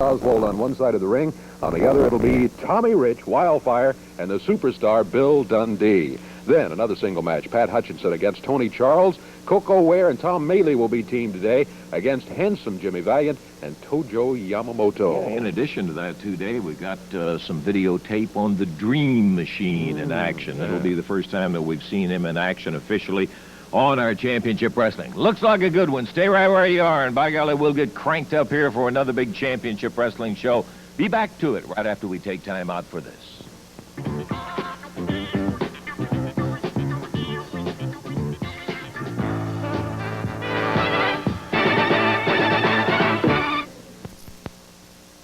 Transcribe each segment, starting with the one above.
Oswald on one side of the ring. On the other, it'll be Tommy Rich, Wildfire, and the superstar Bill Dundee. Then another single match, Pat Hutchinson against Tony Charles. Koko, Ware, and Tom Maley will be teamed today against handsome Jimmy Valiant and Tojo Yamamoto. Yeah, in addition to that, today we got some videotape on the Dream Machine in action. It'll be the first time that we've seen him in action officially on our championship wrestling. Looks like a good one. Stay right where you are, and by golly, we'll get cranked up here for another big championship wrestling show. Be back to it right after we take time out for this.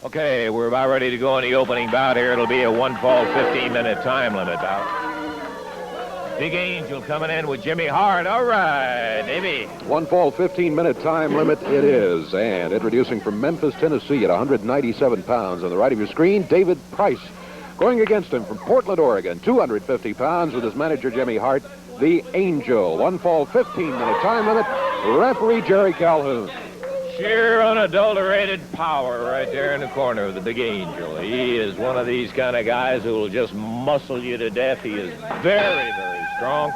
Okay, we're about ready to go in the opening bout here. It'll be a one-fall, 15-minute time limit bout. Big Angel coming in with Jimmy Hart. All right, Davey. One fall, 15-minute time limit it is. And introducing from Memphis, Tennessee at 197 pounds on the right of your screen, David Price. Going against him from Portland, Oregon, 250 pounds with his manager, Jimmy Hart, the Angel. One fall, 15-minute time limit. Referee Jerry Calhoun. Sheer unadulterated power right there in the corner of the Big Angel. He is one of these kind of guys who will just muscle you to death. He is very, very strong.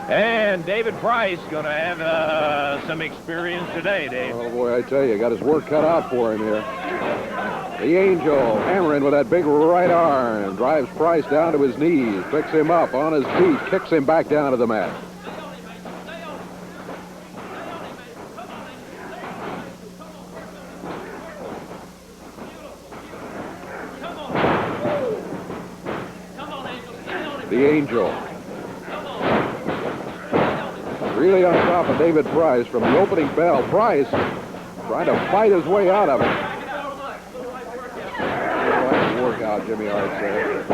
And David Price going to have some experience today, Dave. Oh, boy, I tell you, got his work cut out for him here. The Angel hammering with that big right arm. Drives Price down to his knees. Picks him up on his feet. Kicks him back down to the mat. The Angel. Really on top of David Price from the opening bell. Price trying to fight his way out of it. Nice workout, Jimmy Hart said.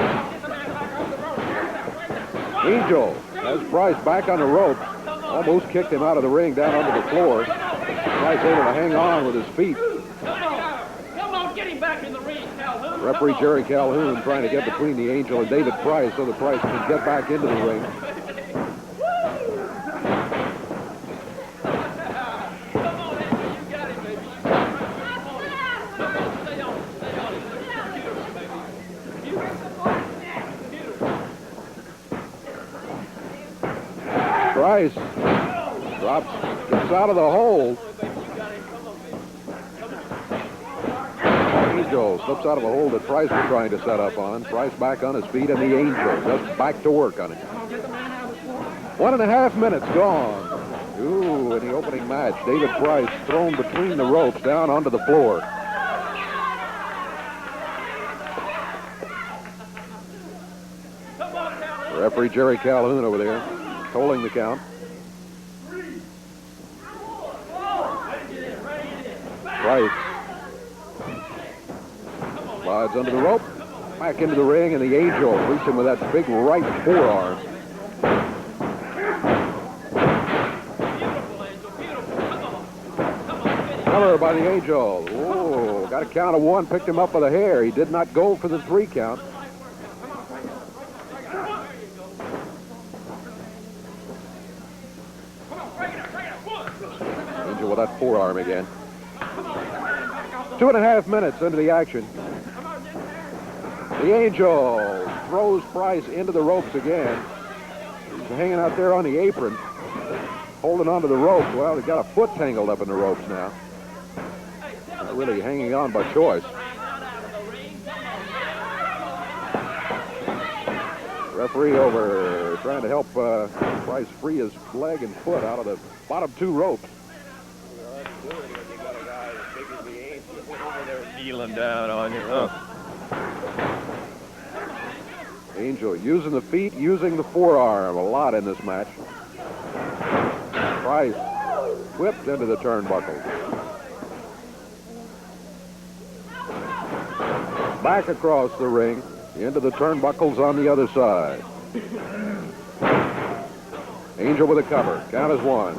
Angel has Price back on the rope. Almost kicked him out of the ring down onto the floor. Price able to hang on with his feet. Referee Jerry Calhoun trying to get between the Angel and David Price so that Price can get back into the ring. Price gets out of the hold. Angel slips out of a hold that Price was trying to set up on. Price back on his feet, and the Angel just back to work on it. 1.5 minutes gone. Ooh, in the opening match, David Price thrown between the ropes down onto the floor. Referee Jerry Calhoun over there, tolling the count. Price slides under the rope, back into the ring, and the Angel reached him with that big right forearm. Cover by the Angel. Oh, got a count of one, picked him up by the hair. He did not go for the 3 count. Angel with that forearm again. 2.5 minutes into the action. The Angel throws Price into the ropes again. He's hanging out there on the apron, holding onto the ropes. Well, he's got a foot tangled up in the ropes now. Not really hanging on by choice. Referee over, trying to help Price free his leg and foot out of the bottom 2 ropes. Kneeling down on you. Angel using the feet, using the forearm a lot in this match. Price whipped into the turnbuckle. Back across the ring, into the turnbuckles on the other side. Angel with a cover. Count is 1.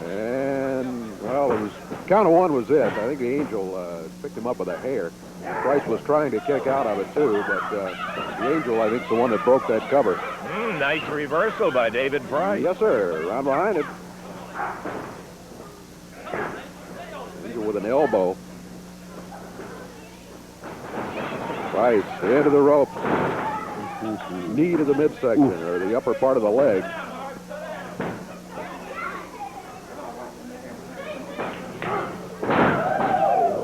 And, well, it was count of 1 was it. I think the Angel picked him up with a hair. Price was trying to kick out of it, too, but the Angel, I think, is the one that broke that cover. Nice reversal by David Price. Yes, sir. Around behind it. Angel with an elbow. Price into the rope. Knee to the midsection, or the upper part of the leg.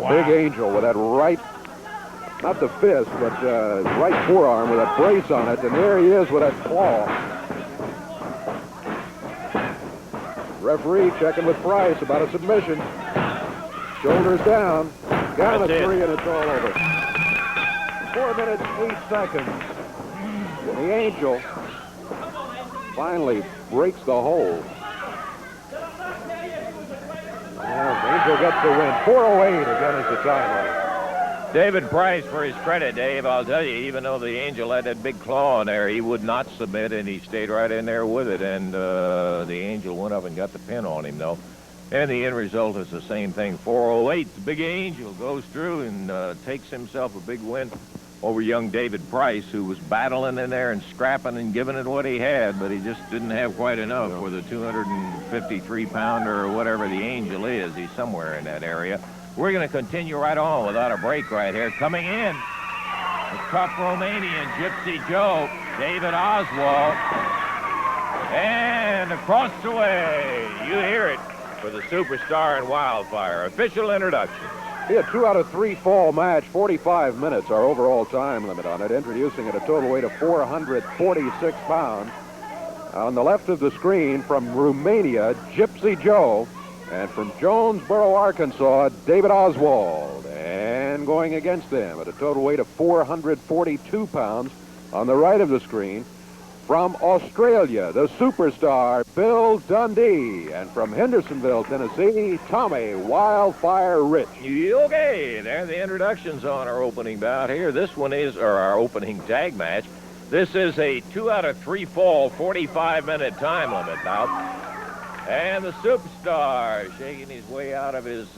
Big Angel with that right, not the fist, but right forearm with that brace on it, and there he is with that claw. Referee checking with Price about a submission. Shoulders down. Got a 3, and it's all over. 4 minutes, 8 seconds. And the Angel finally breaks the hold. The Angel gets the win. 4:08 again is the time limit. David Price, for his credit, Dave, I'll tell you, even though the Angel had that big claw in there, he would not submit, and he stayed right in there with it. And the Angel went up and got the pin on him, though. And the end result is the same thing. 4:08, the big Angel goes through and takes himself a big win over young David Price, who was battling in there and scrapping and giving it what he had, but he just didn't have quite enough for the 253-pounder or whatever the Angel is. He's somewhere in that area. We're going to continue right on without a break right here. Coming in, the tough Romanian Gypsy Joe David Oswald. And across the way, you hear it for the Superstar and Wildfire. Official introduction. Be a 2 out of 3 fall match. 45 minutes, our overall time limit on it. Introducing at a total weight of 446 pounds. On the left of the screen from Romania, Gypsy Joe. And from Jonesboro, Arkansas, David Oswald. And going against them at a total weight of 442 pounds on the right of the screen, from Australia, the Superstar, Bill Dundee. And from Hendersonville, Tennessee, Tommy Wildfire Rich. Okay, there the introductions on our opening bout here. This one is our opening tag match. This is a 2 out of 3 fall, 45-minute time limit bout. And the Superstar shaking his way out of his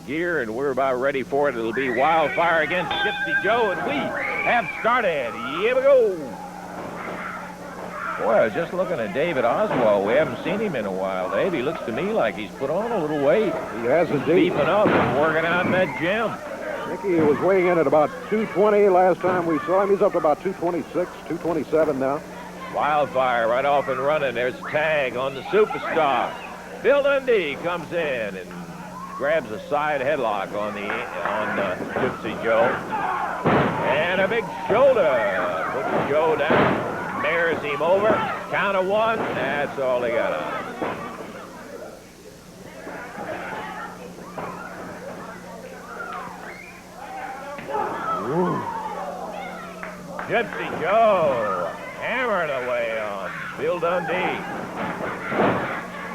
gear, and we're about ready for it. It'll be Wildfire against Gypsy Joe, and we have started. Here we go. Boy, I was just looking at David Oswald. We haven't seen him in a while, Dave. He looks to me like he's put on a little weight. He has indeed. Beefing up and working out in that gym. I think he was weighing in at about 220 last time we saw him. He's up to about 226, 227 now. Wildfire right off and running. There's a tag on the Superstar. Bill Dundee comes in and grabs a side headlock on Gypsy Joe. And a big shoulder. Puts Joe down, bears him over. Count of 1. That's all he got on him. Gypsy Joe hammering away on Bill Dundee.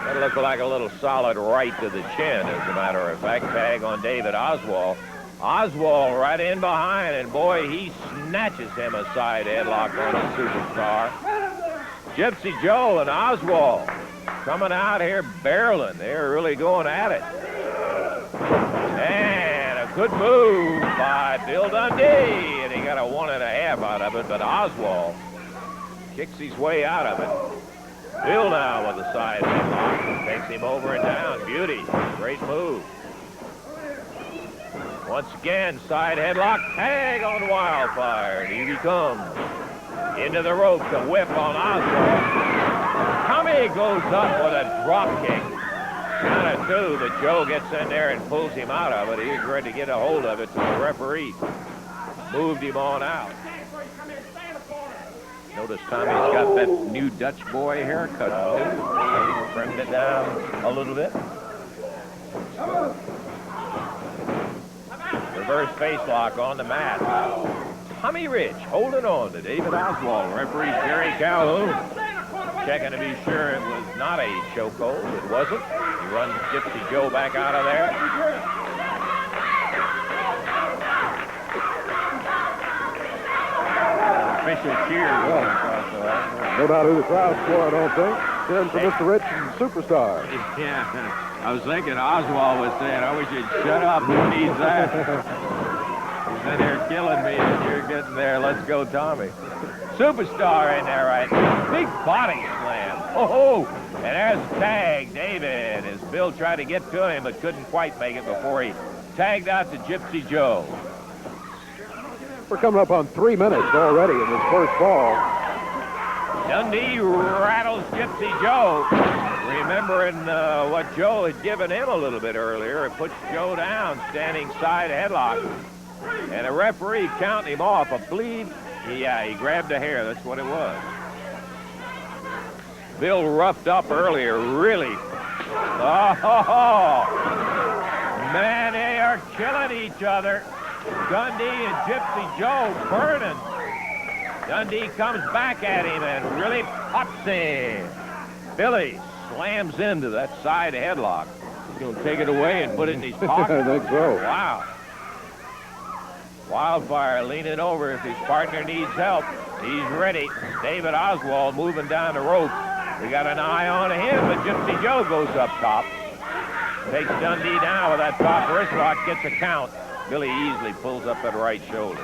That looked like a little solid right to the chin, as a matter of fact. Tag on David Oswald. Oswald right in behind, and boy, he snatches him a side headlock on the Superstar. Gypsy Joe and Oswald coming out here barreling. They're really going at it. And a good move by Bill Dundee, and he got a 1.5 out of it, but Oswald kicks his way out of it. Bill now with a side headlock. Takes him over and down. Beauty. Great move. Once again, side headlock. Tag on Wildfire. And here he comes. Into the ropes. A whip on Oswald. Tommy goes up with a drop kick. Count of 2, but Joe gets in there and pulls him out of it. He's ready to get a hold of it, so the referee moved him on out. Notice Tommy's got that new Dutch boy haircut. Trimmed it down a little bit. Reverse face lock on the mat. Tommy Rich holding on to David Oswald. Referee Jerry Calhoun checking to be sure it was not a chokehold. It wasn't. He runs Gypsy Joe back out of there. Official cheers. No doubt who the crowd's for, I don't think. Cheering for Mr. Rich and Superstar. Yeah, I was thinking Oswald was saying, I wish you'd shut up. Who needs that? He's in there killing me, and you're getting there. Let's go, Tommy. Superstar in there right now. Big body slam. Oh, and there's the tag. David, as Bill tried to get to him, but couldn't quite make it before he tagged out to Gypsy Joe. We're coming up on 3 minutes already in this first fall. Dundee rattles Gypsy Joe. Remembering what Joe had given him a little bit earlier. It puts Joe down, standing side headlock. And the referee counting him off. I believe, yeah, he grabbed a hair. That's what it was. Bill roughed up earlier, really. Oh, man, they are killing each other. Dundee and Gypsy Joe burning. Dundee comes back at him and really pops him. Billy slams into that side headlock. He's going to take it away and put it in his pocket. I think so. Wow. Wildfire leaning over if his partner needs help. He's ready. David Oswald moving down the rope. We got an eye on him, but Gypsy Joe goes up top. Takes Dundee down with that top wrist lock, gets a count. Billy easily pulls up that right shoulder.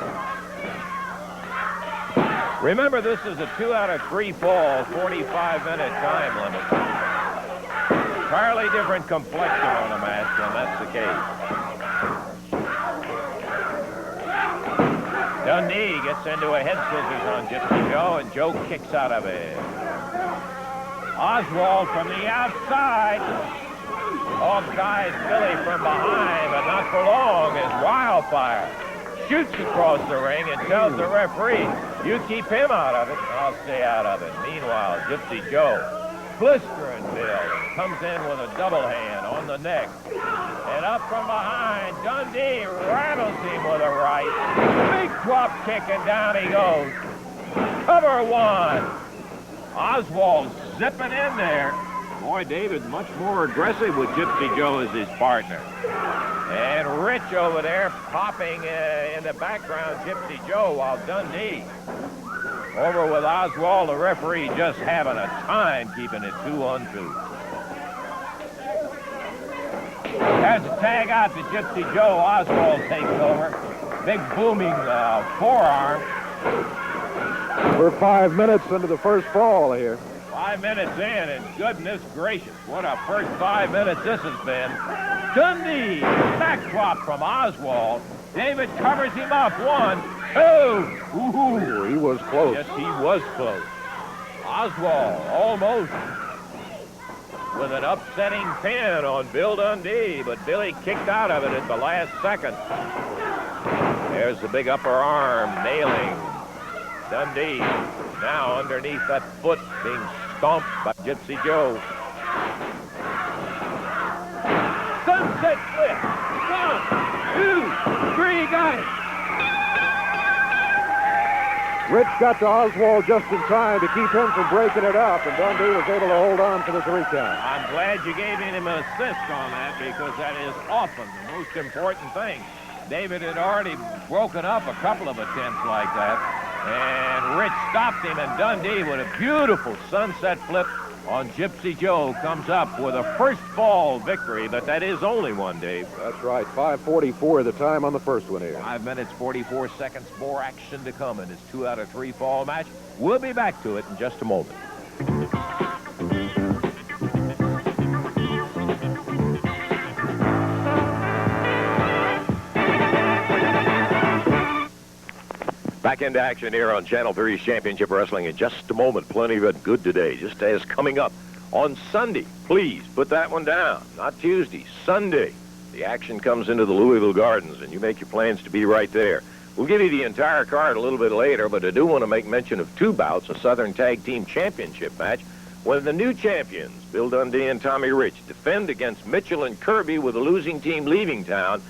Remember, this is a 2 out of 3 fall, 45-minute time limit. Entirely different complexion on a match when that's the case. Dundee gets into a head scissors on Gypsy Joe, and Joe kicks out of it. Oswald from the outside. Offside Billy from behind, but not for long as Wildfire shoots across the ring and tells the referee, you keep him out of it, I'll stay out of it. Meanwhile, Gypsy Joe, blistering Bill, comes in with a double hand on the neck. And up from behind, Dundee rattles him with a right. Big drop kick, and down he goes. Cover one. Oswald zipping in there. Boy, David, much more aggressive with Gypsy Joe as his partner. And Rich over there popping in the background Gypsy Joe, while Dundee over with Oswald, the referee, just having a time keeping it 2-on-2. There's a tag out to Gypsy Joe. Oswald takes over. Big booming forearm. We're 5 minutes into the first fall here. 5 minutes in, and goodness gracious, what a first 5 minutes this has been. Dundee, backdrop from Oswald. David covers him up. 1, 2. Ooh, he was close. Yes, he was close. Oswald almost with an upsetting pin on Bill Dundee, but Billy kicked out of it at the last second. There's the big upper arm nailing Dundee. Now underneath that foot being stomped by Gypsy Joe. Sunset flip. 1, 2, 3, got it. Rich got to Oswald just in time to keep him from breaking it up, and Dundee was able to hold on for the 3 count. I'm glad you gave him an assist on that, because that is often the most important thing. David had already broken up a couple of attempts like that, and Rich stopped him, and Dundee with a beautiful sunset flip on Gypsy Joe comes up with a first fall victory, but that is only one, Dave. That's right, 5:44 the time on the first one here. 5 minutes, 44 seconds, more action to come in this 2 out of 3 fall match. We'll be back to it in just a moment. Back into action here on Channel 3's Championship Wrestling in just a moment. Plenty of it good today, just as coming up on Sunday. Please put that one down. Not Tuesday, Sunday. The action comes into the Louisville Gardens, and you make your plans to be right there. We'll give you the entire card a little bit later, but I do want to make mention of 2 bouts, a Southern Tag Team Championship match, when the new champions, Bill Dundee and Tommy Rich, defend against Mitchell and Kirby with the losing team leaving town.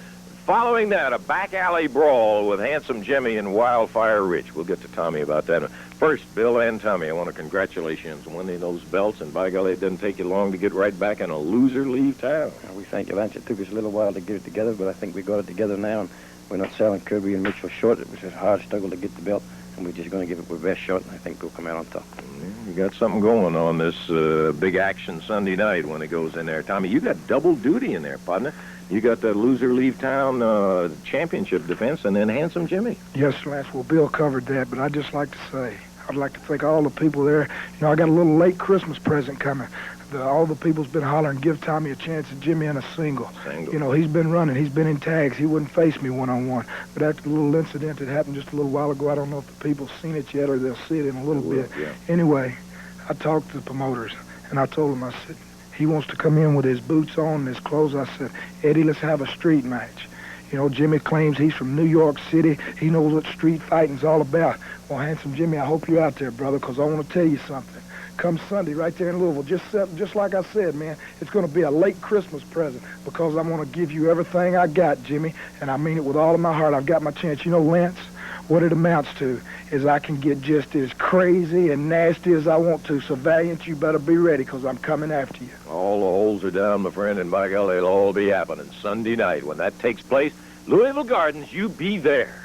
Following that, a back alley brawl with Handsome Jimmy and Wildfire Rich. We'll get to Tommy about that. First, Bill and Tommy, I want to congratulate you on winning those belts, and by golly, it didn't take you long to get right back in a loser leave town. We thank you, Lance. It took us a little while to get it together, but I think we got it together now, and we're not selling Kirby and Mitchell short. It was a hard struggle to get the belt, and we're just going to give it our best shot, and I think we'll come out on top. You got something going on this big action Sunday night when it goes in there. Tommy, you got double duty in there, partner. You got the loser leave town championship defense, and then Handsome Jimmy. Yes, Lance. Well, Bill covered that, but I'd just like to say, I'd like to thank all the people there. You know, I got a little late Christmas present coming. all the people's been hollering, give Tommy a chance and Jimmy in a single. Single. You know, he's been running. He's been in tags. He wouldn't face me one-on-one. But after the little incident that happened just a little while ago, I don't know if the people's seen it yet or they'll see it in a little bit. Yeah. Anyway, I talked to the promoters, and I told him, I said, he wants to come in with his boots on and his clothes. I said, Eddie, let's have a street match. You know, Jimmy claims he's from New York City. He knows what street fighting's all about. Well, Handsome Jimmy, I hope you're out there, brother, because I want to tell you something. Come Sunday, right there in Louisville, just like I said, man, it's going to be a late Christmas present because I'm going to give you everything I got, Jimmy, and I mean it with all of my heart. I've got my chance. You know, Lance, what it amounts to is I can get just as crazy and nasty as I want to. So, Valiant, you better be ready because I'm coming after you. All the holes are down, my friend, and by golly, it'll all be happening Sunday night. When that takes place, Louisville Gardens, you be there.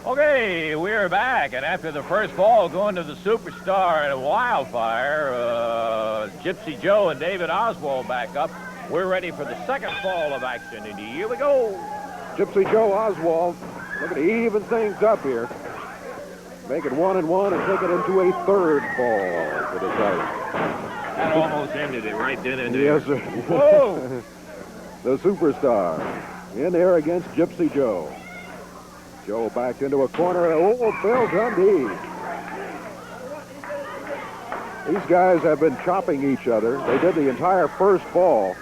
Okay, we're back, and after the first fall, going to the Superstar and Wildfire, Gypsy Joe and David Oswald back up. We're ready for the second fall of action, and here we go. Gypsy Joe Oswald looking to even things up here. Make it 1-1 and take it into a third fall for the Giants. That almost ended it right then and there. Yes, sir. Whoa! The Superstar in there against Gypsy Joe. Joe backed into a corner. Oh, Bill Dundee. These guys have been chopping each other. They did the entire first fall.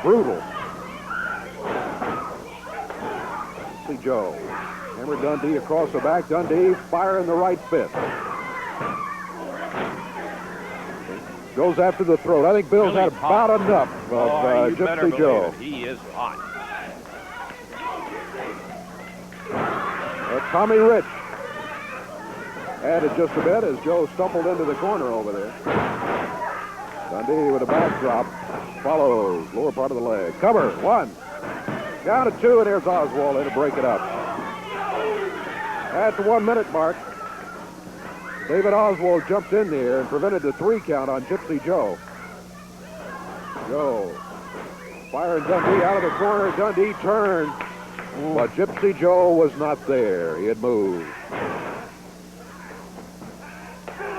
Brutal. See Joe. Hammer Dundee across the back. Dundee firing the right fist. Goes after the throat. I think Bill's had about enough of Gypsy Joe. He is hot. Tommy Rich added just a bit as Joe stumbled into the corner over there. Dundee with a backdrop. Follows. Lower part of the leg. Cover. 1. Down to 2, and there's Oswald in to break it up. At the 1 minute mark, David Oswald jumped in there and prevented the 3 count on Gypsy Joe. Joe firing Dundee out of the corner. Dundee turned. But Gypsy Joe was not there. He had moved.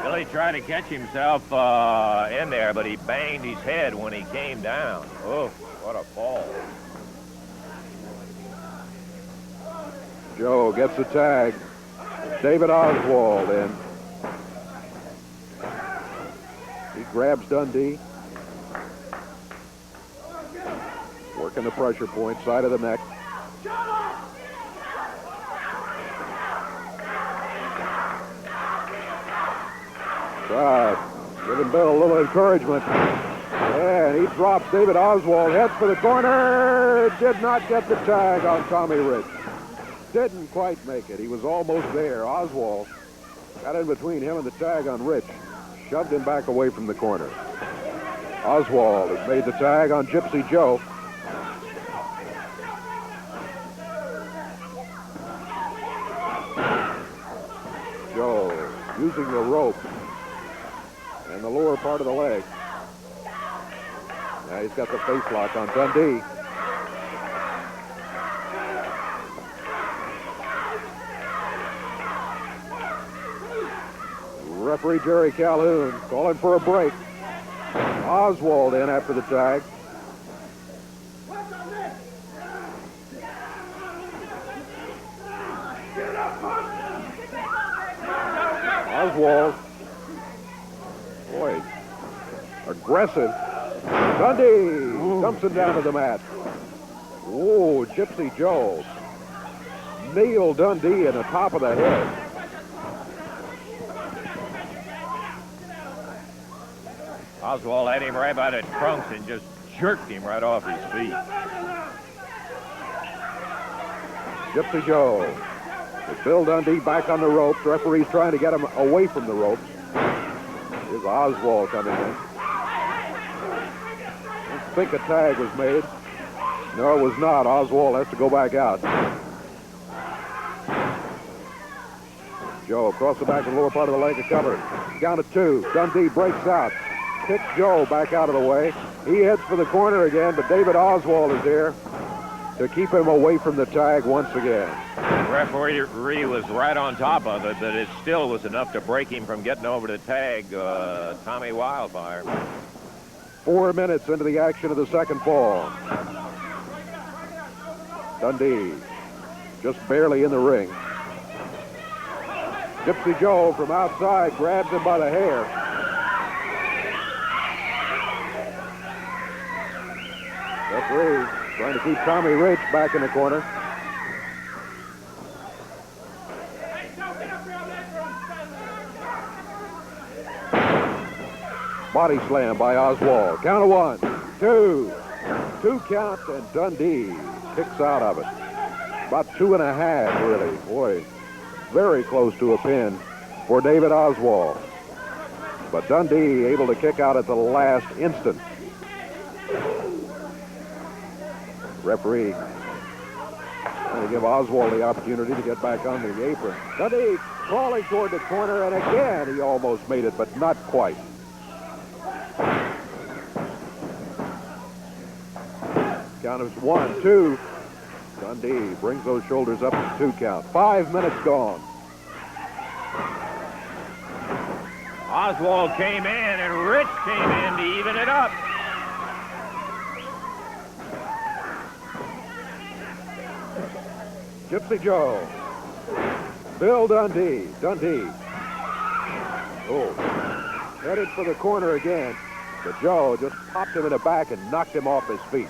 Billy tried to catch himself in there, but he banged his head when he came down. Oh, what a fall. Joe gets the tag. David Oswald in. He grabs Dundee. Working the pressure point, side of the neck. Giving Bill a little encouragement. And he drops David Oswald, heads for the corner. Did not get the tag on Tommy Rich. Didn't quite make it. He was almost there. Oswald got in between him and the tag on Rich. Shoved him back away from the corner. Oswald has made the tag on Gypsy Joe. Joe using the rope and the lower part of the leg. Now he's got the face lock on Dundee. Referee Jerry Calhoun calling for a break. Oswald in after the tag. Oswald. Boy, aggressive. Dundee dumps him down to the mat. Whoa, Gypsy Joe nailed Dundee in the top of the head. Oswald had him right by the trunks and just jerked him right off his feet. Gypsy Joe. With Bill Dundee back on the ropes. The referee's trying to get him away from the ropes. Here's Oswald coming in. I think a tag was made. No, it was not. Oswald has to go back out. Joe across the back of the lower part of the leg to cover. Down to 2. Dundee breaks out. Kicks Joe back out of the way. He heads for the corner again, but David Oswald is there. to keep him away from the tag once again. The referee was right on top of it, but it still was enough to break him from getting over the tag, Tommy Wildfire. 4 minutes into the action of the second fall. Dundee just barely in the ring. Gypsy Joe from outside grabs him by the hair. Referee trying to keep Tommy Rich back in the corner. Body slam by Oswald. Count of 1, 2. 2 count, and Dundee kicks out of it. About 2.5, really. Boy, very close to a pin for David Oswald. But Dundee able to kick out at the last instant. Referee trying to give Oswald the opportunity to get back on the apron. Dundee crawling toward the corner, and again he almost made it, but not quite. Count is 1, 2. Dundee brings those shoulders up to 2 count. 5 minutes gone. Oswald came in, and Rich came in to even it up. Gypsy Joe. Bill Dundee. Dundee. Oh. Headed for the corner again. But Joe just popped him in the back and knocked him off his feet.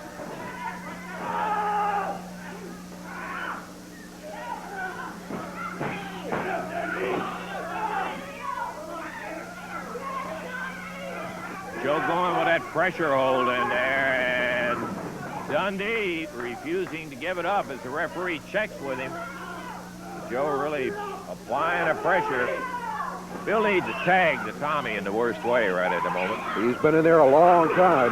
Joe going with that pressure hold in there, and Dundee refusing to give it up as the referee checks with him. Joe really applying the pressure. Bill needs a tag to Tommy in the worst way right at the moment. He's been in there a long time.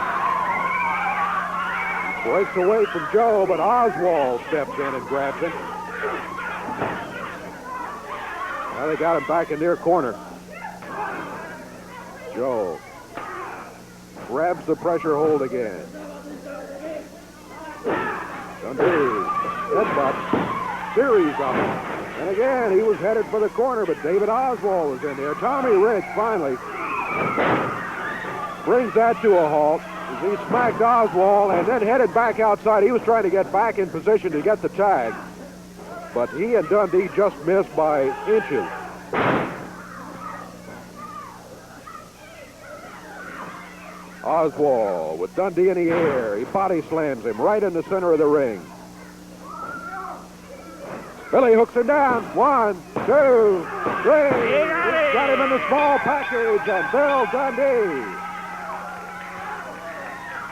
He breaks away from Joe, but Oswald steps in and grabs him. Now they got him back in their corner. Joe grabs the pressure hold again. Dundee, headbutt, series of them. And again, he was headed for the corner, but David Oswald was in there. Tommy Rich finally brings that to a halt as he smacked Oswald and then headed back outside. He was trying to get back in position to get the tag, but he and Dundee just missed by inches. Oswald with Dundee in the air. He body slams him right in the center of the ring. Billy hooks him down. 1, 2, 3. Got him in the small package, and Bill Dundee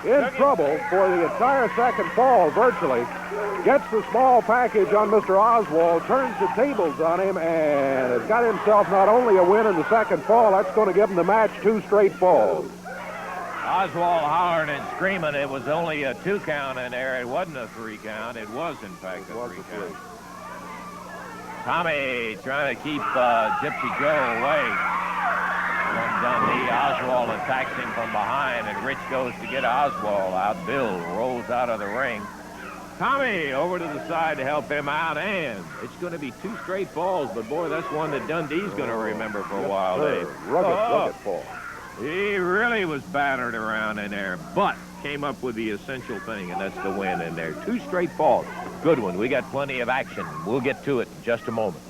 in trouble for the entire second fall, virtually. Gets the small package on Mr. Oswald, turns the tables on him, and has got himself not only a win in the second fall, that's going to give him the match 2 straight falls. Oswald hollering and screaming it was only a 2 count in there. It wasn't a 3 count. It was, in fact, a 3 count. Tommy trying to keep Gypsy Joe away from Dundee. Oswald attacks him from behind, and Rich goes to get Oswald out. Bill rolls out of the ring. Tommy over to the side to help him out, and it's going to be 2 straight falls, but boy, that's one that Dundee's going to remember for a while, Dave. Rugged fall. He really was battered around in there, but came up with the essential thing, and that's the win in there. 2 straight falls. Good one. We got plenty of action. We'll get to it in just a moment.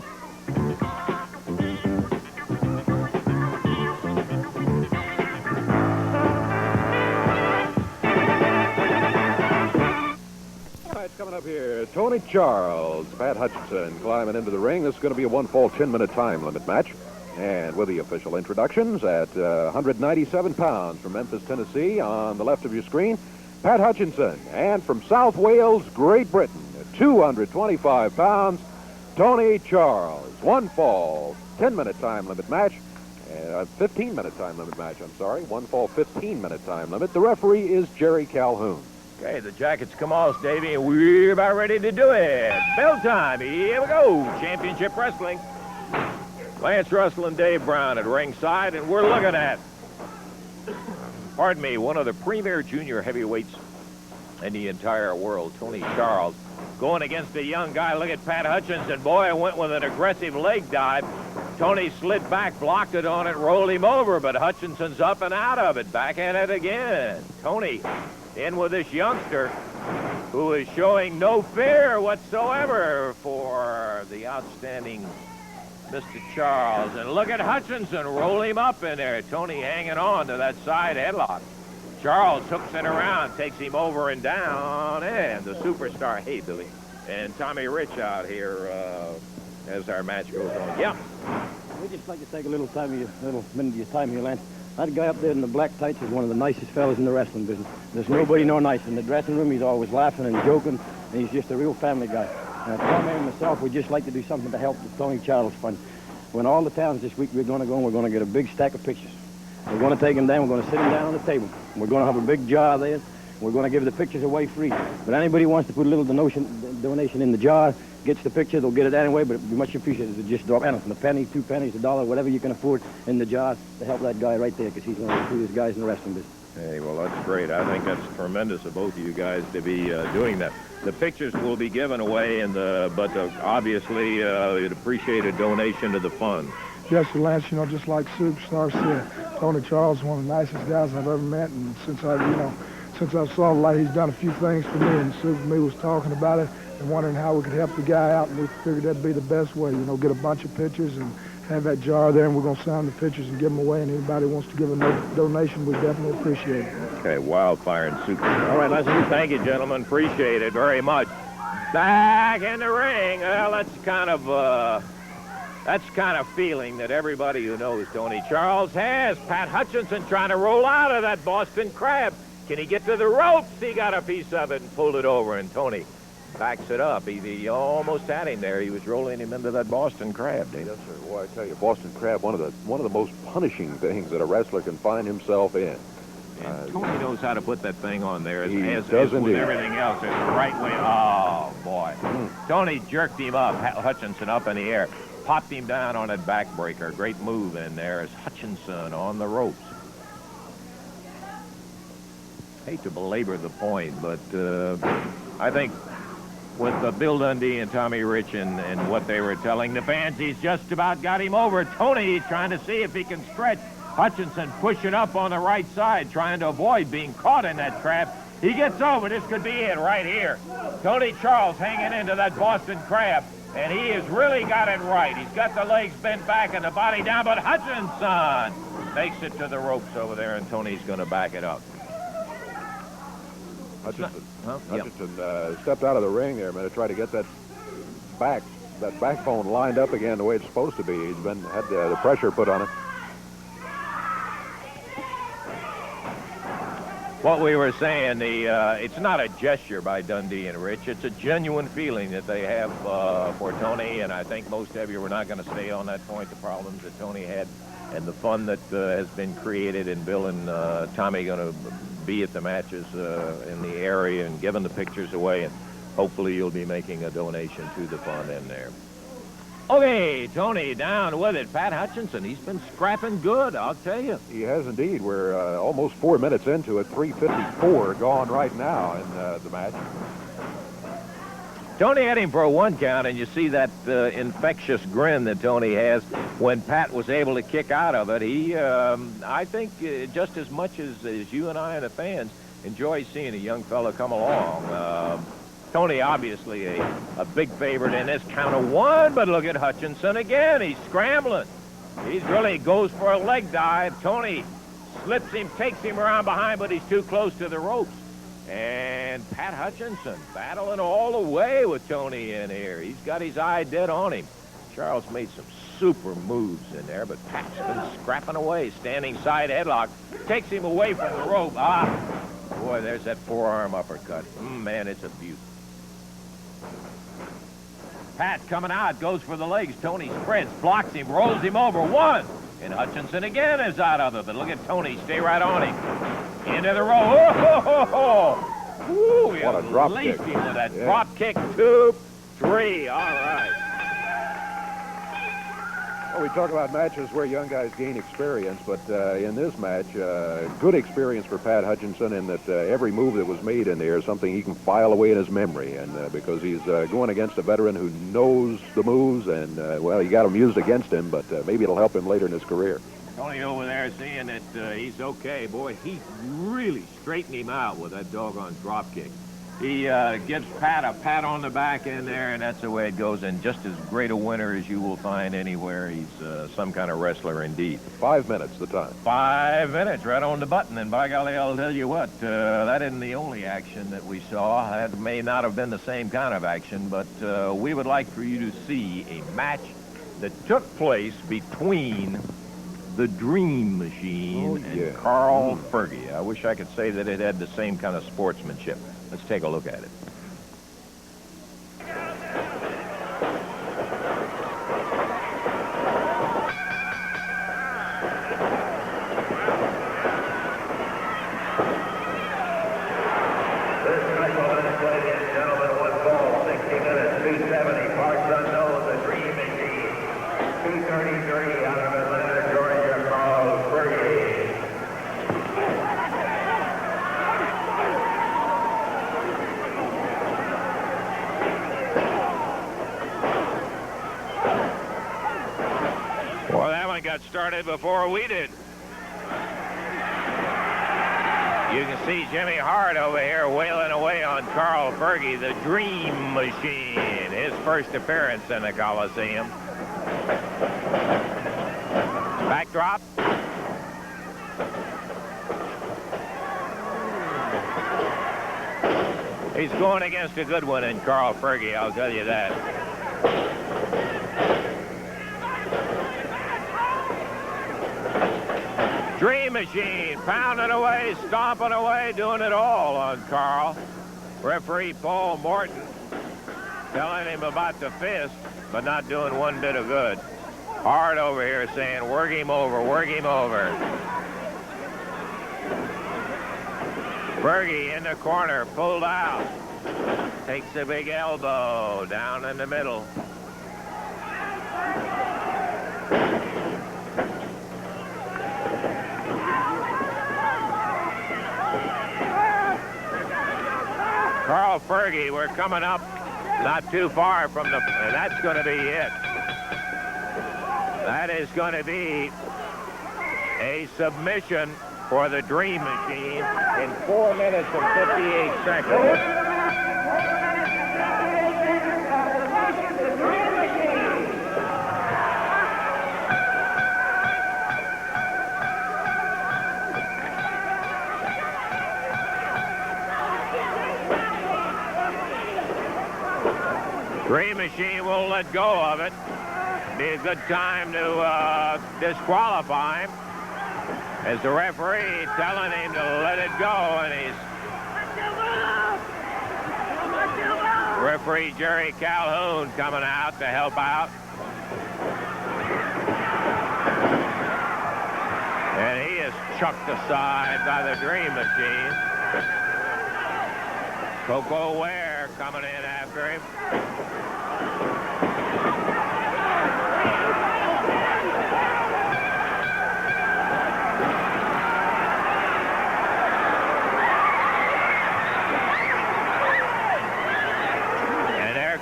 All right, coming up here, Tony Charles, Pat Hutchinson climbing into the ring. This is going to be a 1-fall, 10-minute time limit match. And with the official introductions at 197 pounds from Memphis, Tennessee, on the left of your screen, Pat Hutchinson. And from South Wales, Great Britain, at 225 pounds, Tony Charles. 1 fall, 10-minute time limit match. 15-minute time limit match, I'm sorry. 1 fall, 15-minute time limit. The referee is Jerry Calhoun. Okay, the jackets come off, Davey, and we're about ready to do it. Bell time. Here we go. Championship Wrestling. Lance Russell and Dave Brown at ringside, and we're looking at, pardon me, one of the premier junior heavyweights in the entire world. Tony Charles going against a young guy. Look at Pat Hutchinson. Boy, went with an aggressive leg dive. Tony slid back, blocked it on it, rolled him over, but Hutchinson's up and out of it. Back at it again. Tony in with this youngster who is showing no fear whatsoever for the outstanding Mr. Charles. And look at Hutchinson roll him up in there. Tony hanging on to that side headlock. Charles hooks it around, takes him over and down, and the superstar, hey, Billy, and Tommy Rich out here as our match goes on. Yeah. We'd just like to take a little minute of your time here, Lance. That guy up there in the black tights is one of the nicest fellas in the wrestling business. There's nobody no nice. In the dressing room, he's always laughing and joking, and he's just a real family guy. Tommy and myself would just like to do something to help the Tony Charles Fund. When all the towns this week we're going to go, and we're going to get a big stack of pictures. We're going to take them down. We're going to sit them down on the table. We're going to have a big jar there. We're going to give the pictures away free. But anybody who wants to put a little donation in the jar, gets the picture, they'll get it anyway, but it'd be much appreciated to just drop anything, a penny, 2 pennies, $1, whatever you can afford in the jar to help that guy right there, because he's one of the coolest guys in the wrestling business. Hey, well, that's great. I think that's tremendous of both of you guys to be doing that. The pictures will be given away, but obviously you'd appreciate a donation to the fund. Yes, sir, Lance, just like Superstar said, Tony Charles is one of the nicest guys I've ever met, and since I saw the light, he's done a few things for me, and Super me was talking about it and wondering how we could help the guy out, and we figured that'd be the best way, get a bunch of pictures and have that jar there, and we're going to sign the pictures and give them away, and anybody who wants to give a donation, we definitely appreciate it. Okay, Wildfire and Super. All right, thank you, gentlemen. Appreciate it very much. Back in the ring. Well, that's kind of feeling that everybody who knows Tony Charles has. Pat Hutchinson trying to roll out of that Boston Crab. Can he get to the ropes? He got a piece of it and pulled it over, and Tony backs it up. He almost had him there. He was rolling him into that Boston Crab, Dave. Yes, sir. Well, I tell you, Boston Crab, one of the most punishing things that a wrestler can find himself in. And Tony knows how to put that thing on there. As does with indeed. Everything else, there's the right way. Oh, boy. Tony jerked him up, Hutchinson up in the air. Popped him down on that backbreaker. Great move in there as Hutchinson on the ropes. Hate to belabor the point, but I think with Bill Dundee and Tommy Rich and what they were telling the fans, he's just about got him over. Tony trying to see if he can stretch. Hutchinson pushing up on the right side, trying to avoid being caught in that trap. He gets over. This could be it right here. Tony Charles hanging into that Boston Crab, and he has really got it right. He's got the legs bent back and the body down, but Hutchinson makes it to the ropes over there, and Tony's going to back it up. Hutchinson stepped out of the ring there, man, to try to get that backbone lined up again the way it's supposed to be. He's had the pressure put on it. What we were saying, it's not a gesture by Dundee and Rich. It's a genuine feeling that they have for Tony, and I think most of you were not going to stay on that point, the problems that Tony had and the fun that has been created, and Bill and Tommy going to be at the matches in the area and giving the pictures away, and hopefully you'll be making a donation to the fund in there. Okay, Tony down with it. Pat Hutchinson, he's been scrapping good, I'll tell you. He has indeed. We're almost 4 minutes into it. 3:54 gone right now in the match. Tony had him for a 1 count, and you see that infectious grin that Tony has when Pat was able to kick out of it. He, I think, just as much as you and I and the fans enjoy seeing a young fella come along. Tony, obviously, a big favorite in this count of 1, but look at Hutchinson again. He's scrambling. He really goes for a leg dive. Tony slips him, takes him around behind, but he's too close to the ropes. And Pat Hutchinson battling all the way with Tony in here. He's got his eye dead on him. Charles made some super moves in there, but Pat's been scrapping away. Standing side headlock. Takes him away from the rope. Boy, there's that forearm uppercut. Man, it's a beauty. Pat coming out, goes for the legs. Tony spreads, blocks him, rolls him over. 1. And Hutchinson again is out of it. But look at Tony, stay right on him. Into the row. Ooh, what a drop kick. Him with that drop kick. 2, 3. All right. We talk about matches where young guys gain experience, but in this match, good experience for Pat Hutchinson in that every move that was made in there is something he can file away in his memory, and because he's going against a veteran who knows the moves, and, well, he got them used against him, but maybe it'll help him later in his career. Tony over there seeing that he's okay. Boy, he really straightened him out with that doggone drop kick. He gives Pat a pat on the back in there, and that's the way it goes. And just as great a winner as you will find anywhere. He's some kind of wrestler indeed. 5 minutes the time. 5 minutes, right on the button. And by golly, I'll tell you what, that isn't the only action that we saw. That may not have been the same kind of action, but we would like for you to see a match that took place between the Dream Machine and Carl Fergie. I wish I could say that it had the same kind of sportsmanship. Let's take a look at it. Got started before we did. You can see Jimmy Hart over here wailing away on Carl Fergie, the Dream Machine, his first appearance in the Coliseum. Backdrop. He's going against a good one in Carl Fergie, I'll tell you that. Dream Machine pounding away, stomping away, doing it all on Carl. Referee Paul Morton telling him about the fist, but not doing one bit of good. Hart over here saying, work him over, work him over. Fergie in the corner, pulled out. Takes a big elbow down in the middle. Carl Fergie, we're coming up not too far from the, and that's going to be it. That is going to be a submission for the Dream Machine in 4 minutes and 58 seconds. Dream Machine won't let go of it. Be a good time to disqualify him. As the referee telling him to let it go, and he's referee Jerry Calhoun coming out to help out. And he is chucked aside by the Dream Machine. Koko Ware coming in after him.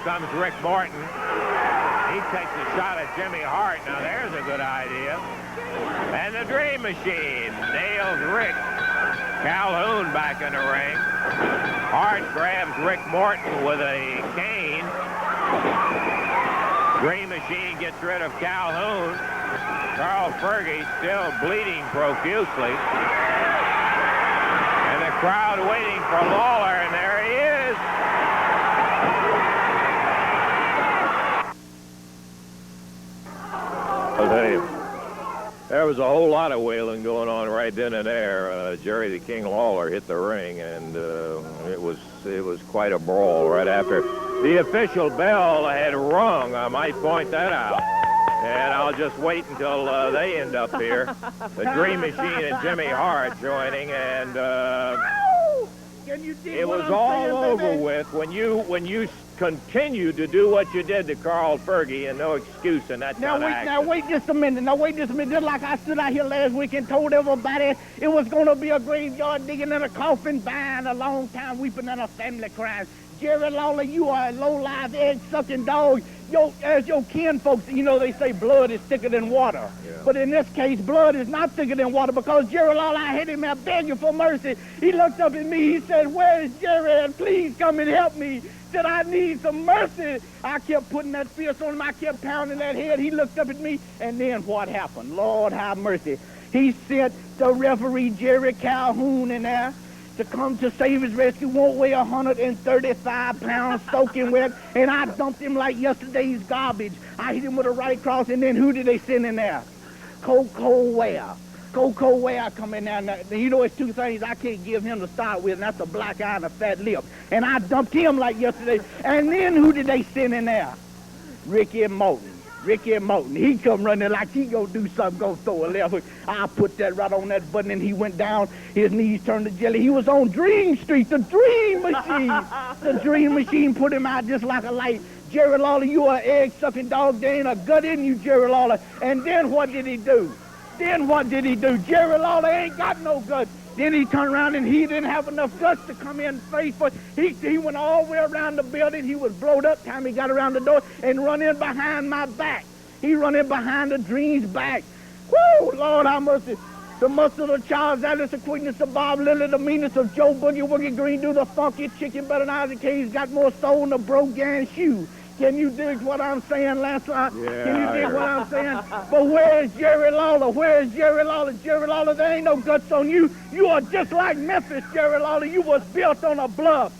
Comes Rick Morton. He takes a shot at Jimmy Hart. Now there's a good idea. And the Dream Machine nails Rick. Calhoun back in the ring. Hart grabs Rick Morton with a cane. Dream Machine gets rid of Calhoun. Carl Fergie still bleeding profusely. And the crowd waiting for Lawler, and there he is. I'll tell you, there was a whole lot of wailing going on right then and there. Jerry the King Lawler hit the ring, and it was quite a brawl right after. The official bell had rung, I might point that out. And I'll just wait until they end up here. The Dream Machine and Jimmy Hart joining, and Can you dig It what was I'm all saying, over baby? with when you continued to do what you did to Carl Fergie, and no excuse in that kind of action. Now wait just a minute. Just like I stood out here last week and told everybody it was going to be a graveyard digging and a coffin buying, a long time weeping and a family crying. Jerry Lawler, you are a low-life, egg-sucking dog. As your kin folks, they say blood is thicker than water. Yeah. But in this case, blood is not thicker than water because Jerry Lawler, I had him there begging for mercy. He looked up at me. He said, "Where is Jerry? And please come and help me." Said, "I need some mercy." I kept putting that fist on him. I kept pounding that head. He looked up at me, and then what happened? Lord have mercy. He sent the referee, Jerry Calhoun, in there to come to save his rescue. Won't weigh 135 pounds soaking wet, and I dumped him like yesterday's garbage. I hit him with a right cross, and then who did they send in there? Koko Ware. Koko Ware come in there. Now, it's two things I can't give him to start with, and that's a black eye and a fat lip. And I dumped him like yesterday. And then who did they send in there? Ricky Moulton. He come running like he gonna do something, gonna throw a left hook. I put that right on that button, and he went down. His knees turned to jelly. He was on Dream Street, the Dream Machine. The Dream Machine put him out just like a light. Jerry Lawler, you are an egg-sucking dog. There ain't a gut in you, Jerry Lawler. And then what did he do? Jerry Lawler ain't got no guts. Then he turned around and he didn't have enough guts to come in face first. He went all the way around the building. He was blowed up time he got around the door and run in behind my back. He run in behind the Dream's back. Woo, Lord, I mercy. The muscle of Charles Ellis, the quickness of Bob Lilly, the meanness of Joe Boogie Woogie Green, do the funky chicken better than Isaac Hayes, got more soul than a broke-down shoe. Can you dig what I'm saying, Lancelot? Yeah, Can you dig what I'm saying? But where's Jerry Lawler? Jerry Lawler, there ain't no guts on you. You are just like Memphis, Jerry Lawler. You was built on a bluff.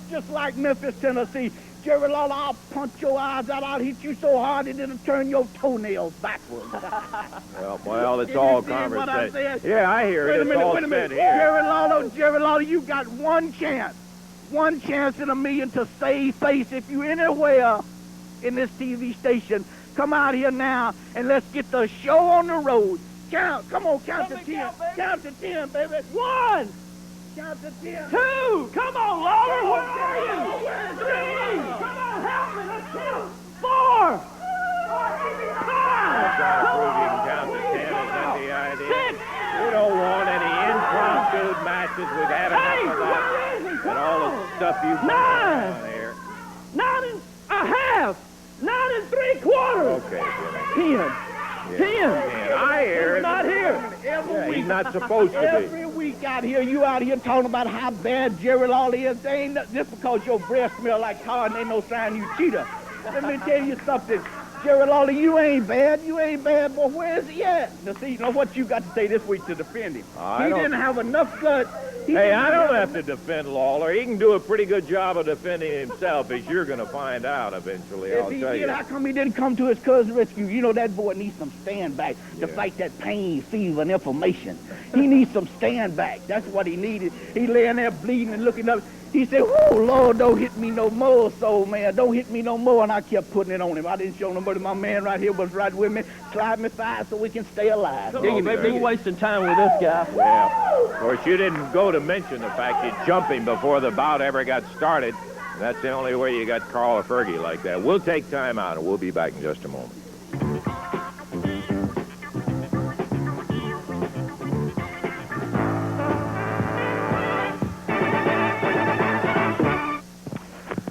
Just like Memphis, Tennessee. Jerry Lawler, I'll punch your eyes out. I'll hit you so hard it it'll turn your toenails backwards. Well, it's all conversation. Yeah, I hear it. It's all said here. Jerry Lawler, you got one chance in a million to save face. If you anywhere in this TV station, come out here now and let's get the show on the road. Count to 10. Count to 10, baby. 1. Count to 10. 2. Come on, Lawler. Where are you? 3. Come on, help me. Let's count. 4. 5. Count to 10. Is that the idea? 6. We don't want any impromptu matches. We've had enough of that. And all the stuff you've done on here. 9 and a half. 9 3/4. Okay, Jimmy. 10. I hear it. Not here. He's not supposed to be. Every week out here, you out here talking about how bad Jerry Lawler is. They ain't just because your breath smell like tar and ain't no sign you cheater. Let me tell you something. Jerry Lawler, you ain't bad, boy. Where is he at? Now, see, what you got to say this week to defend him? He didn't have enough guts. Hey, I don't have to defend Lawler. He can do a pretty good job of defending himself, as you're going to find out eventually, I'll tell you. How come he didn't come to his cousin's rescue? That boy needs some stand back to fight that pain, fever, and inflammation. He needs some stand back. That's what he needed. He laying there bleeding and looking up. He said, "Oh Lord, don't hit me no more, soul man. Don't hit me no more." And I kept putting it on him. I didn't show nobody. My man right here was right with me. Slide me 5 so we can stay alive. Come on, baby. We're wasting time with this guy. Well, of course, you didn't go to mention the fact you jumped him before the bout ever got started. That's the only way you got Carl Fergie like that. We'll take time out, and we'll be back in just a moment.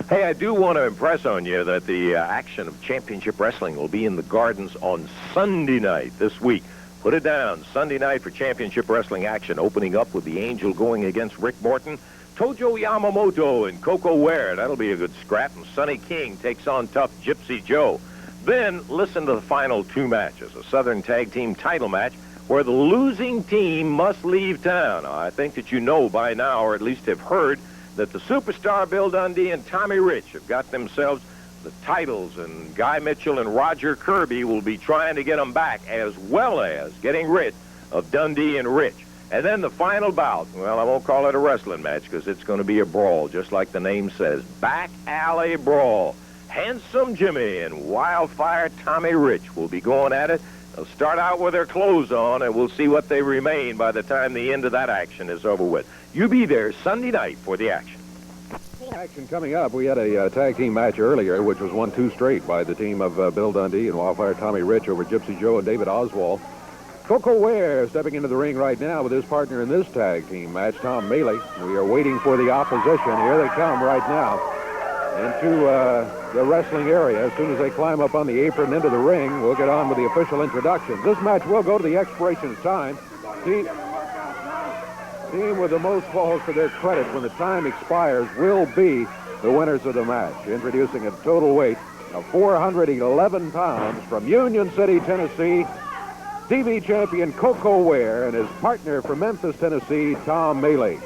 Hey, I do want to impress on you that the action of championship wrestling will be in the Gardens on Sunday night this week. Put it down. Sunday night for championship wrestling action, opening up with the Angel going against Rick Morton, Tojo Yamamoto and Koko Ware. That'll be a good scrap. And Sonny King takes on tough Gypsy Joe. Then listen to the final 2 matches, a Southern Tag Team title match where the losing team must leave town. I think that you know by now, or at least have heard, that the superstar Bill Dundee and Tommy Rich have got themselves the titles, and Guy Mitchell and Roger Kirby will be trying to get them back, as well as getting rid of Dundee and Rich. And then the final bout, well, I won't call it a wrestling match because it's going to be a brawl, just like the name says. Back alley brawl. Handsome Jimmy and Wildfire Tommy Rich will be going at it They'll start out with their clothes on, and we'll see what they remain by the time the end of that action is over with. You be there Sunday night for the action. Action coming up. We had a tag team match earlier, which was won 2 straight by the team of Bill Dundee and Wildfire Tommy Rich over Gypsy Joe and David Oswald. Koko Ware stepping into the ring right now with his partner in this tag team match, Tom Maley. We are waiting for the opposition. Here they come right now into the wrestling area. As soon as they climb up on the apron into the ring, we'll get on with the official introductions. This match will go to the expiration of time. Team with the most falls to their credit when the time expires will be the winners of the match. Introducing a total weight of 411 pounds from Union City, Tennessee, TV champion Koko Ware and his partner from Memphis, Tennessee, Tom Maley.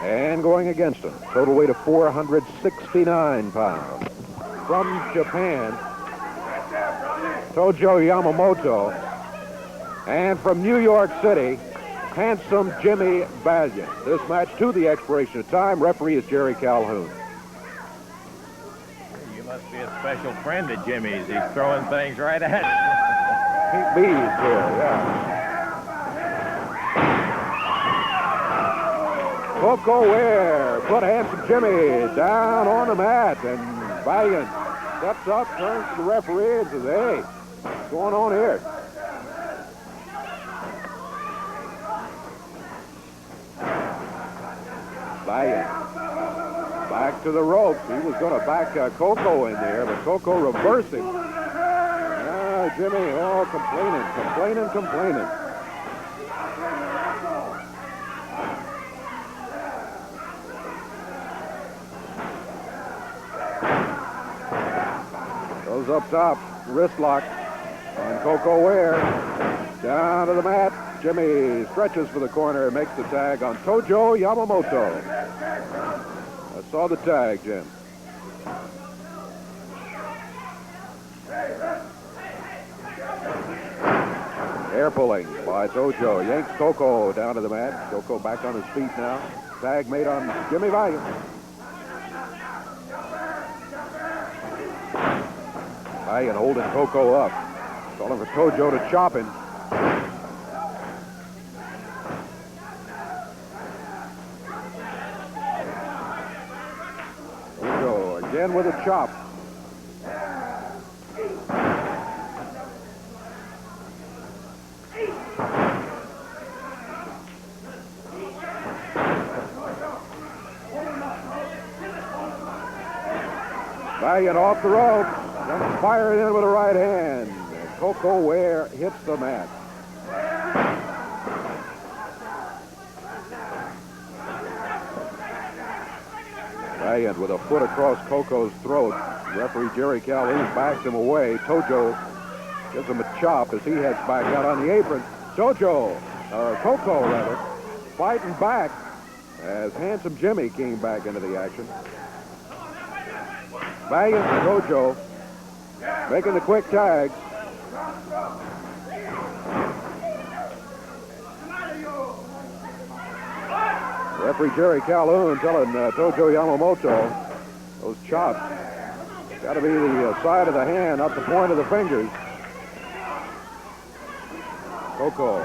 And going against him, total weight of 469 pounds. From Japan, Tojo Yamamoto. And from New York City, handsome Jimmy Valiant. This match to the expiration of time. Referee is Jerry Calhoun. You must be a special friend of Jimmy's. He's throwing things right at you. Pete Bees here, yeah. Koko Ware put handsome Jimmy down on the mat, and Valiant steps up, turns to the referee and says, "Hey, what's going on here?" Valiant back to the ropes. He was going to back Koko in there, but Koko reversed him. Jimmy, complaining. Goes up top, wrist lock on Koko Ware. Down to the mat. Jimmy stretches for the corner and makes the tag on Tojo Yamamoto. I saw the tag, Jim. Air pulling by Tojo. Yanks Koko down to the mat. Koko back on his feet now. Tag made on Jimmy Valiant. Valiant holding Koko up. Calling for Tojo to chop him. Tojo again with a chop. Valiant off the rope, then fired in with a right hand. And Koko Ware hits the mat. Valiant with a foot across Koko's throat. Referee Jerry Calhoun backs him away. Tojo gives him a chop as he heads back out on the apron. Koko rather, fighting back as handsome Jimmy came back into the action. Valiant and Tojo making the quick tags. Referee Jerry Calhoun telling Tojo Yamamoto those chops got to be the side of the hand, not the point of the fingers. Koko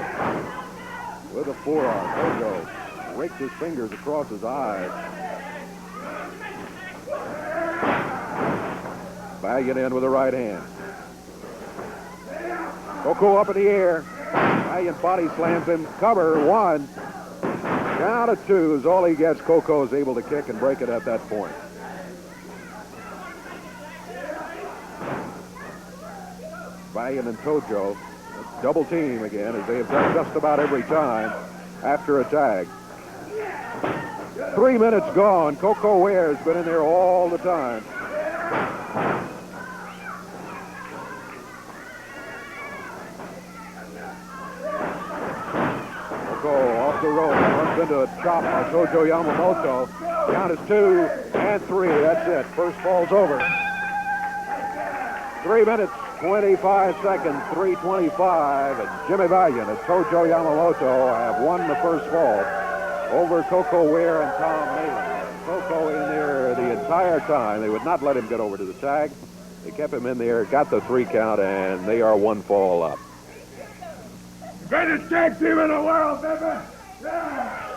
with a forearm. Tojo raked his fingers across his eyes. Valiant in with a right hand. Koko up in the air. Valiant body slams him. Cover, 1. Down to 2 is all he gets. Koko is able to kick and break it at that point. Valiant and Tojo double team again, as they have done just about every time after a tag. 3 minutes gone. Koko Ware has been in there all the time. Off the rope, runs into a chop by Tojo Yamamoto. Count is 2 and 3. That's it. First fall's over. 3 minutes, 25 seconds, 3:25, and Jimmy Valiant and Tojo Yamamoto have won the first fall over Koko Ware and Tom Maley. Koko in there the entire time. They would not let him get over to the tag. They kept him in there, got the 3 count, and they are 1 fall up. Greatest tag team in the world, baby! Yeah!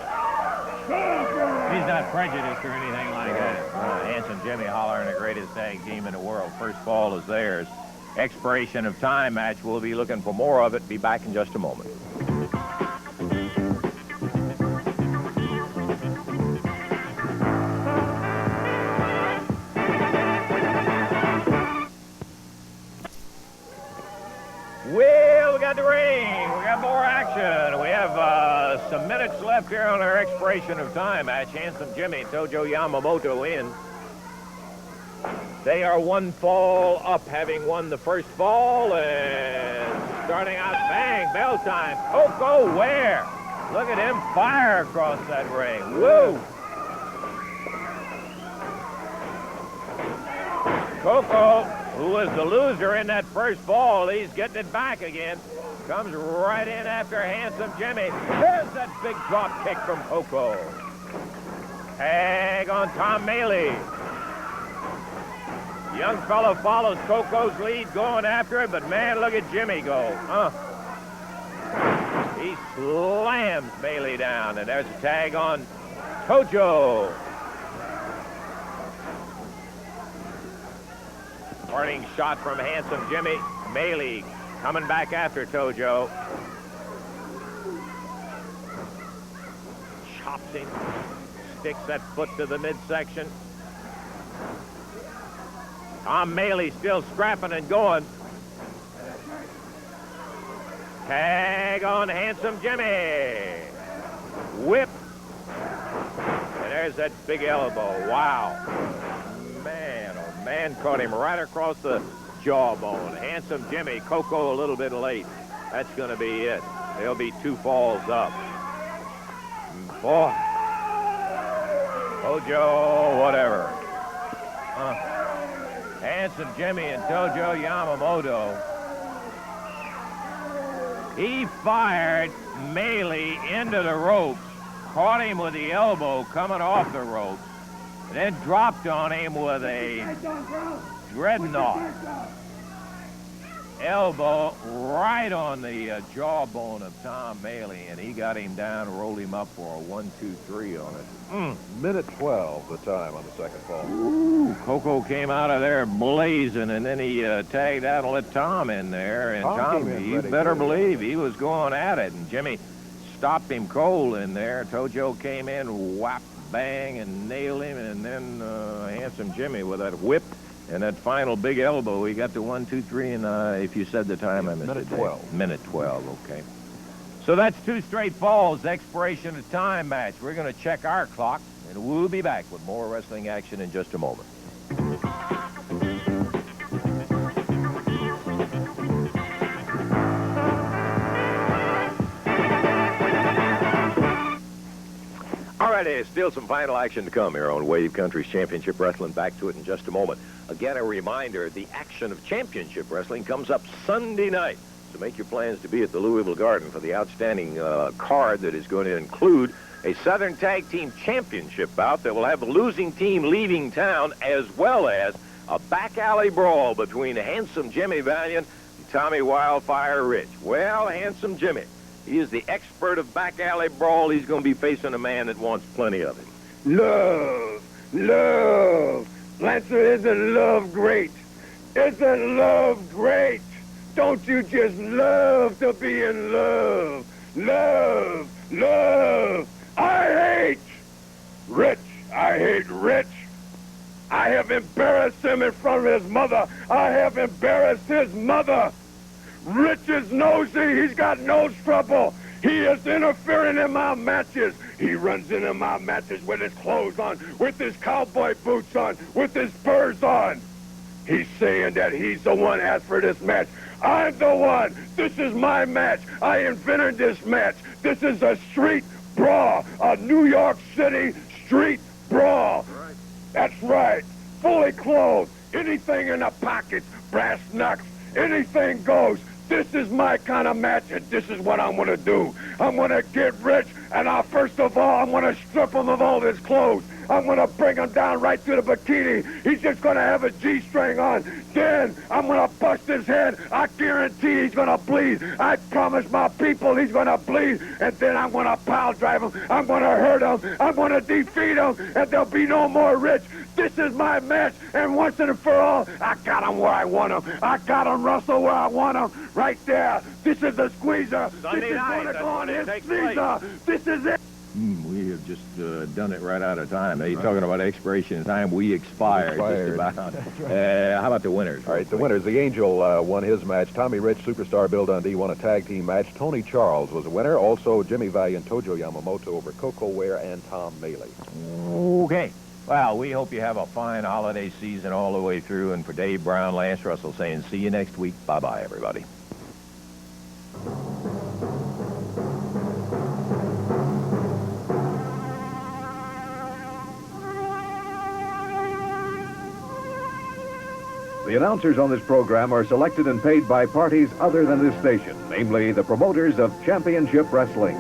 He's not prejudiced or anything like that. Handsome Jimmy hollering the greatest tag team in the world. First fall is theirs. Expiration of time match. We'll be looking for more of it. Be back in just a moment. Well, we got the ring. We got more action. We have some minutes left here on our expiration of time match. Handsome Jimmy and Tojo Yamamoto in. They are one fall up, having won the first fall, and starting out, bang, bell time. Koko Ware. Look at him fire across that ring. Woo! Koko, who was the loser in that first fall, he's getting it back again. Comes right in after Handsome Jimmy. There's that big drop kick from Koko. Tag on Tom Maley. Young fellow follows Koko's lead, going after it, but man, look at Jimmy go. He slams Maley down, and there's a tag on Tojo. Parting shot from Handsome Jimmy. Maley coming back after Tojo. Chops him. Sticks that foot to the midsection. Tom Maley still scrapping and going. Tag on Handsome Jimmy. Whip. And there's that big elbow. Wow. Man, oh man, caught him right across the jawbone. Handsome Jimmy, Koko a little bit late. That's going to be it. There'll be 2 falls up. Boy. Tojo, whatever. Handsome Jimmy and Tojo Yamamoto. He fired Maley into the ropes, caught him with the elbow coming off the ropes, and then dropped on him with a dreadnought elbow right on the jawbone of Tom Maley, and he got him down, rolled him up for a 1-2-3 on it. Minute 12, the time on the second fall. Ooh, Koko came out of there blazing, and then he tagged out and let Tom in there. And Tom, you better believe he was going at it. And Jimmy stopped him cold in there. Tojo came in, whap, bang, and nailed him. And then Handsome Jimmy with that whip and that final big elbow. He got to 1-2-3, and if you said the time, I missed it. Minute 12. Minute 12, okay. So that's 2 straight falls, expiration of time match. We're going to check our clock, and we'll be back with more wrestling action in just a moment. All righty, still some final action to come here on Wave Country's Championship Wrestling. Back to it in just a moment. Again, a reminder, the action of Championship Wrestling comes up Sunday night. So make your plans to be at the Louisville Garden for the outstanding card that is going to include a Southern Tag Team Championship bout that will have the losing team leaving town, as well as a back alley brawl between Handsome Jimmy Valiant and Tommy Wildfire Rich. Well, Handsome Jimmy, he is the expert of back alley brawl. He's going to be facing a man that wants plenty of it. Love, love. Lancer, isn't love great? Isn't love great? Don't you just love to be in love? Love, love. I hate Rich. I hate Rich. I have embarrassed him in front of his mother. I have embarrassed his mother. Rich is nosy. He's got nose trouble. He is interfering in my matches. He runs into my matches with his clothes on, with his cowboy boots on, with his spurs on. He's saying that he's the one asked for this match. I'm the one. This is my match. I invented this match. This is a street brawl, a New York City street brawl. Right. That's right. Fully clothed. Anything in the pockets, brass knucks, anything goes. This is my kind of match, and this is what I'm going to do. I'm going to get Rich, and first of all, I'm going to strip him of all his clothes. I'm going to bring him down right to the bikini. He's just going to have a G-string on. Then I'm going to bust his head. I guarantee he's going to bleed. I promise my people he's going to bleed. And then I'm going to pile drive him. I'm going to hurt him. I'm going to defeat him. And there'll be no more Rich. This is my match. And once and for all, I got him where I want him. I got him, Russell, where I want him. Right there. This is the squeezer. Sunday this is night, going to that's go on when it his takes squeezer. This is it. We have just done it right out of time. Now, you're talking about expiration of time. We expired. Just about. How about the winners? All right, the winners. The Angel won his match. Tommy Rich, Superstar Bill Dundee won a tag team match. Tony Charles was a winner. Also, Jimmy Valiant, Tojo Yamamoto over Koko, Ware, and Tom Maley. Okay. Well, we hope you have a fine holiday season all the way through. And for Dave Brown, Lance Russell saying see you next week. Bye-bye, everybody. The announcers on this program are selected and paid by parties other than this station, namely the promoters of championship wrestling.